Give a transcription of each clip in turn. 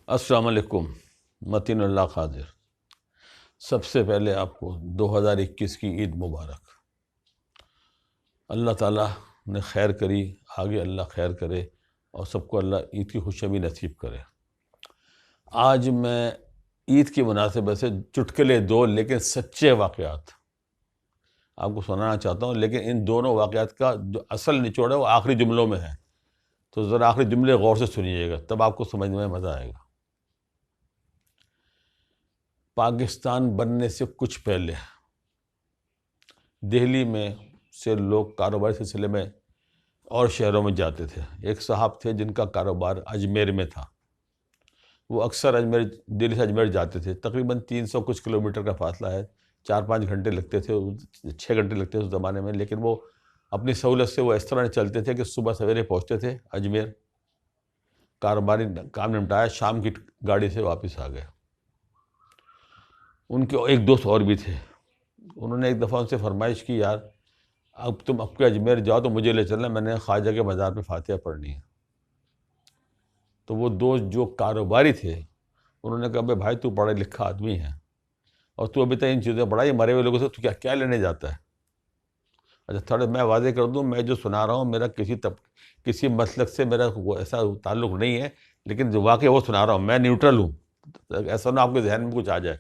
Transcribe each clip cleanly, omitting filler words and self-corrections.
السلام علیکم۔ متین اللہ خاضر۔ سب سے پہلے آپ کو 2021 کی عید مبارک۔ اللہ تعالیٰ نے خیر کری، آگے اللہ خیر کرے اور سب کو اللہ عید کی خوشیاں نصیب کرے۔ آج میں عید کی مناسبت سے چٹکلے دو لیکن سچے واقعات آپ کو سنانا چاہتا ہوں، لیکن ان دونوں واقعات کا جو اصل نچوڑ ہے وہ آخری جملوں میں ہے، تو ذرا آخری جملے غور سے سنیے گا، تب آپ کو سمجھنے میں مزہ آئے گا۔ پاکستان بننے سے کچھ پہلے دہلی میں سے لوگ کاروباری سلسلے میں اور شہروں میں جاتے تھے۔ ایک صاحب تھے جن کا کاروبار اجمیر میں تھا۔ وہ اکثر دہلی سے اجمیر جاتے تھے، تقریباً 300 کچھ کلومیٹر کا فاصلہ ہے، 4-5 گھنٹے لگتے تھے، 6 گھنٹے لگتے تھے اس زمانے میں، لیکن وہ اپنی سہولت سے وہ اس طرح چلتے تھے کہ صبح سویرے پہنچتے تھے اجمیر، کاروباری کام نمٹایا، شام کی گاڑی سے واپس آ گئے۔ ان کے ایک دوست اور بھی تھے، انہوں نے ایک دفعہ ان سے فرمائش کی، یار اب تم کے اجمیر جاؤ تو مجھے لے چلنا، میں نے خواجہ کے مزار پہ فاتحہ پڑھنی ہے۔ تو وہ دوست جو کاروباری تھے انہوں نے کہا، بھائی تو پڑھا لکھا آدمی ہے اور تو ابھی تک ان چیزیں پڑھا، یہ مرے ہوئے لوگوں سے تو کیا لینے جاتا ہے؟ اچھا تھوڑا میں واضح کر دوں، میں جو سنا رہا ہوں میرا کسی مسلک سے میرا ایسا تعلق نہیں ہے، لیکن جو واقعہ وہ سنا رہا ہوں، میں نیوٹرل ہوں، ایسا نہ آپ کے ذہن میں کچھ آ جائے۔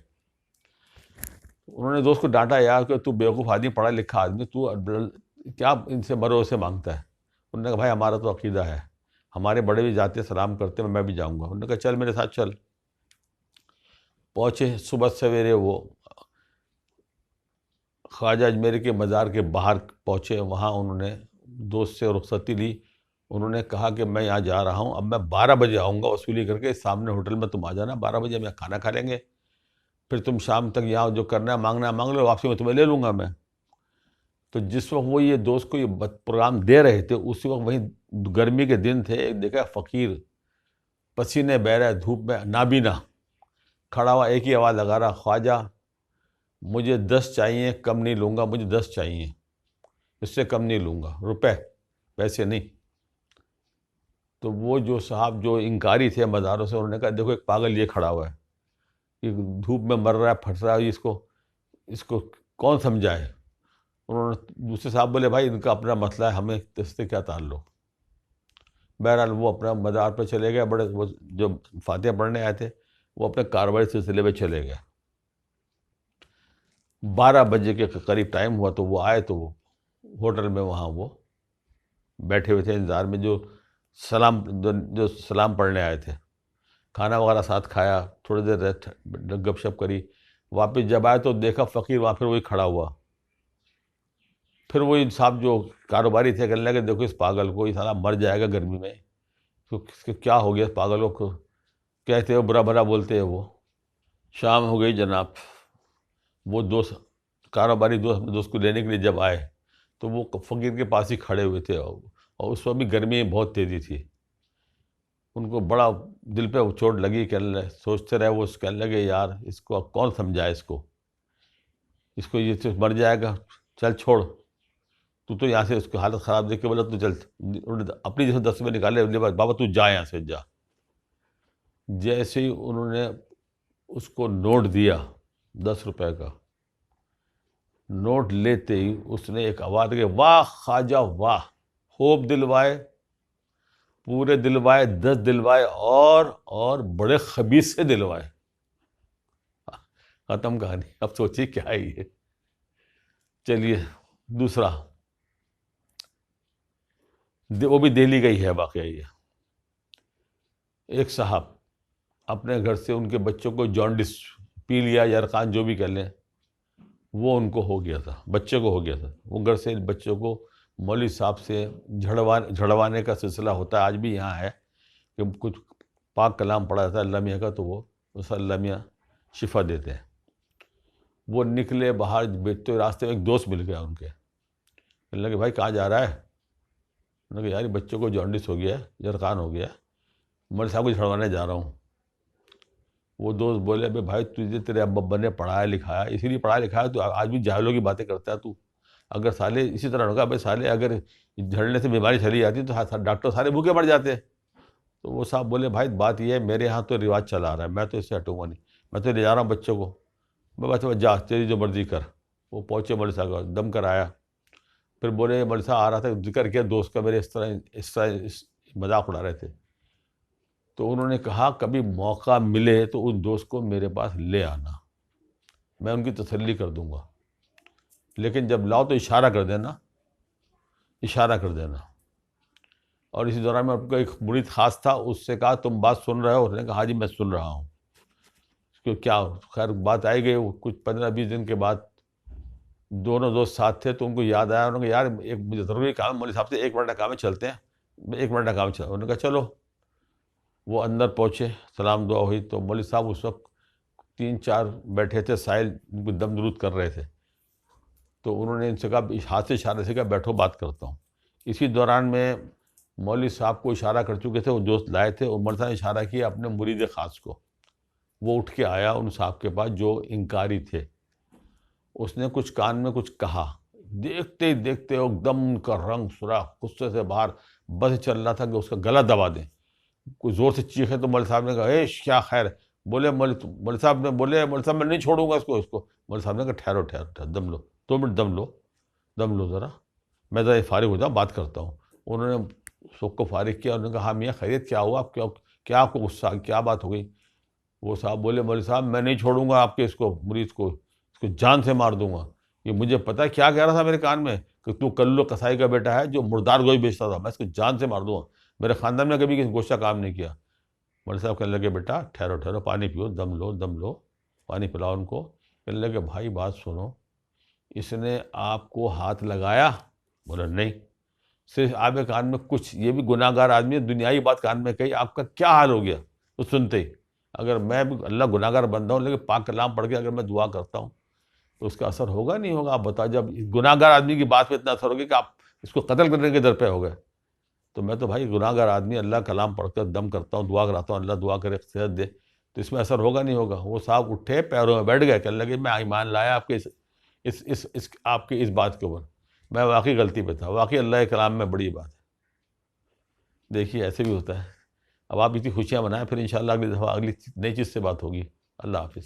انہوں نے دوست کو ڈانٹا، یار کہ تو بیوقوف آدمی، پڑھا لکھا آدمی، تو کیا ان سے بھروسے مانگتا ہے؟ انہوں نے کہا، بھائی ہمارا تو عقیدہ ہے، ہمارے بڑے بھی جاتے سلام کرتے ہیں، میں بھی جاؤں گا۔ انہوں نے کہا چل میرے ساتھ چل۔ پہنچے صبح سویرے، وہ خواجہ اجمیری کے مزار کے باہر پہنچے، وہاں انہوں نے دوست سے رخصتی لی۔ انہوں نے کہا کہ میں یہاں جا رہا ہوں، اب میں 12 بجے آؤں گا، وصولی کر کے سامنے ہوٹل میں تم آ جانا، 12 بجے میں کھانا کھا لیں گے، پھر تم شام تک یہاں جو کرنا ہے مانگنا ہے مانگ لو، واپسی میں تمہیں لے لوں گا میں۔ تو جس وقت وہ یہ دوست کو یہ پروگرام دے رہے تھے، اسی وقت وہیں گرمی کے دن تھے، دیکھا فقیر پسینے بہ رہا ہے دھوپ میں، نابینا کھڑا ہوا، ایک ہی آواز لگا رہا، خواجہ مجھے 10 چاہیے، کم نہیں لوں گا، مجھے 10 چاہیے، اس سے کم نہیں لوں گا، روپے پیسے نہیں۔ تو وہ جو صاحب جو انکاری تھے مزاروں سے، انہوں نے کہا، دیکھو ایک پاگل یہ کھڑا ہوا ہے، یہ دھوپ میں مر رہا ہے، پھٹ رہا ہے، اس کو کون سمجھائے؟ انہوں نے دوسرے صاحب بولے، بھائی ان کا اپنا مسئلہ ہے، ہمیں اس سے کیا تعلق؟ بہرحال وہ اپنا مزار پہ چلے گئے، وہ جو فاتحہ پڑھنے آئے تھے وہ اپنے کاروباری سلسلے میں چلے گئے۔ 12 بجے کے قریب ٹائم ہوا تو وہ آئے، تو وہ ہوٹل میں وہاں وہ بیٹھے ہوئے تھے انتظار میں، جو سلام پڑھنے آئے تھے۔ کھانا وغیرہ ساتھ کھایا، تھوڑی دیر گپ شپ کری، واپس جب آئے تو دیکھا فقیر وہاں پھر وہی کھڑا ہوا۔ پھر وہی صاحب جو کاروباری تھے کہنے لگے، دیکھو اس پاگل کو، یہ سارا مر جائے گا گرمی میں، تو کیا ہو گیا اس پاگل کو؟ کہتے ہو برا بھلا بولتے ہیں وہ۔ شام ہو گئی جناب، وہ کاروباری دوست کو لینے کے لیے جب آئے تو وہ فقیر کے پاس ہی کھڑے ہوئے تھے، اور اس وقت بھی گرمی بہت تیزی تھی، ان کو بڑا دل پہ چوٹ لگی، سوچتے رہے وہ، کہنے لگے، یار اس کو کون سمجھائے، اس کو یہ مر جائے گا، چل چھوڑ، تو یہاں سے، اس کی حالت خراب دیکھ کے بولا تو چل، انہوں نے اپنی جیسے 10 روپئے نکالے، بابا تو جا یہاں سے جا۔ جیسے ہی انہوں نے اس کو نوٹ دیا 10 روپے کا، نوٹ لیتے ہی اس نے ایک آواز دی، واہ خواجہ واہ، خوب دلوائے، پورے دلوائے، 10 دلوائے، اور بڑے خبیث سے دلوائے۔ ختم کہانی۔ اب سوچیے کیا ہے یہ۔ چلیے دوسرا، وہ بھی دہلی کا ہی ہے واقعہ یہ۔ ایک صاحب اپنے گھر سے، ان کے بچوں کو جانڈس، پیلیا، یرقان جو بھی کہہ لیں، وہ ان کو ہو گیا تھا، بچے کو ہو گیا تھا۔ وہ گھر سے بچوں کو مولوی صاحب سے جھڑوانے کا سلسلہ ہوتا ہے، آج بھی یہاں ہے، کہ کچھ پاک کلام پڑھا جاتا ہے اللہ میاں کا، تو وہ اللہ میاں شفا دیتے ہیں۔ وہ نکلے باہر، بیٹھتے راستے میں ایک دوست مل گیا ان کے، کہنے لگے، بھائی کہاں جا رہا ہے؟ انہوں نے کہا، یار بچوں کو جانڈس ہو گیا ہے، یرقان ہو گیا ہے، مولوی صاحب کو جھڑوانے جا رہا ہوں۔ وہ دوست بولے، بھائی تجھے تیرے ابا نے پڑھایا لکھایا، اسی لیے پڑھایا لکھایا، تو آج بھی جاہلوں کی باتیں کرتا ہے تو؟ اگر سالے اسی طرح ہوگا، بھائی سالے اگر جھڑنے سے بیماری چلی جاتی تو ڈاکٹر سارے بھوکے مر جاتے۔ تو وہ صاحب بولے بھائی بات یہ ہے میرے ہاں تو رواج چلا آ رہا ہے، میں تو اس سے ہٹوں گا نہیں، میں تو لے جا رہا ہوں بچوں کو، میں بچہ جا تیری جو مرضی کر۔ وہ پہنچے مولوی صاحب کا دم کر آیا، پھر بولے مولوی صاحب آ رہا تھا ذکر کیا دوست کا میرے اس مذاق اڑا رہے تھے، تو انہوں نے کہا کبھی موقع ملے تو اس دوست کو میرے پاس لے آنا، میں ان کی تسلی کر دوں گا، لیکن جب لاؤ تو اشارہ کر دینا، اشارہ کر دینا۔ اور اسی دوران میں آپ کا ایک مرید خاص تھا، اس سے کہا تم بات سن رہے ہو؟ اس نے کہا ہاں جی میں سن رہا ہوں۔ کہ کیا خیر بات آئی گئی، کچھ 15-20 دن کے بعد دونوں دوست ساتھ تھے تو ان کو یاد آیا، انہوں نے کہا یار ایک مجھے ضروری کام ہے، مولوی صاحب سے 1 منٹ کا کام ہے، چلتے ہیں، 1 منٹ کا کام ہے، انہوں نے کہا چلو۔ وہ اندر پہنچے، سلام دعا ہوئی تو مولوی صاحب اس وقت 3-4 بیٹھے تھے، سائل ان کو دم درود کر رہے تھے، تو انہوں نے ان سے کہا ہاتھ سے اشارے سے کہا بیٹھو بات کرتا ہوں۔ اسی دوران میں مولوی صاحب کو اشارہ کر چکے تھے، وہ دوست لائے تھے، اور مولوی صاحب نے اشارہ کیا اپنے مرید خاص کو، وہ اٹھ کے آیا ان صاحب کے پاس جو انکاری تھے، اس نے کچھ کان میں کچھ کہا، دیکھتے ہی دیکھتے ایک دم ان کا رنگ سراخ، غصے سے باہر، بس چل رہا تھا کہ اس کا گلا دبا دیں، کوئی زور سے چیخے تو مولوی صاحب نے کہا اے کیا خیر ہے؟ بولے مولوی صاحب میں نہیں چھوڑوں گا اس کو مولوی صاحب نے کہا ٹھہرو ٹھہرو ٹھہرو، دم لو 2 منٹ، دم لو ذرا، میں ذرا فارغ ہو جاؤں بات کرتا ہوں۔ انہوں نے سب کو فارغ کیا، انہوں نے کہا ہاں میاں خیریت کیا ہوا، آپ کیا آپ کو غصہ، کیا بات ہو گئی؟ وہ صاحب بولے مولوی صاحب میں نہیں چھوڑوں گا آپ کے اس کو مرید کو، اس کو جان سے مار دوں گا، یہ مجھے پتہ ہے کیا کہہ رہا تھا میرے کان میں کہ تو کلو کسائی کا بیٹا ہے جو مردار گوشت بیچتا تھا، میں اس کو جان سے مار دوں گا، میرے خاندان میں کبھی کسی گوشت کا کام نہیں کیا۔ مولوی صاحب کہنے لگے بیٹا ٹھہرو ٹھہرو، پانی پیو، دم لو، پانی پلاؤ ان کو۔ کہنے لگے بھائی بات سنو، اس نے آپ کو ہاتھ لگایا؟ بولا نہیں، صرف آپ کے کان میں کچھ، یہ بھی گناہ گار آدمی ہے، دنیائی بات کان میں کہی، آپ کا کیا حال ہو گیا وہ سنتے ہی؟ اگر میں بھی اللہ گناہ گار بندہ ہوں، لیکن پاک کلام پڑھ کے اگر میں دعا کرتا ہوں تو اس کا اثر ہوگا نہیں ہوگا؟ آپ بتاؤ، جب گناہ گار آدمی کی بات پہ اتنا اثر ہوگا کہ آپ اس کو قتل کرنے کے در پہ ہو گئے، تو میں تو بھائی گناہ گار آدمی، اللہ کلام پڑھ کر دم کرتا ہوں، دعا کراتا ہوں، اللہ دعا کرے صحت دے، تو اس میں اثر ہوگا نہیں ہوگا؟ وہ صاحب اٹھے، پیروں میں بیٹھ گئے، کہنے لگے میں ایمان لایا آپ کے آپ کی اس بات کے اوپر، میں واقعی غلطی پہ تھا، واقعی اللہ کے کلام میں بڑی بات ہے۔ دیکھیے ایسے بھی ہوتا ہے۔ اب آپ اتنی خوشیاں منائیں، پھر انشاءاللہ اگلی دفعہ اگلی نئی چیز سے بات ہوگی۔ اللہ حافظ۔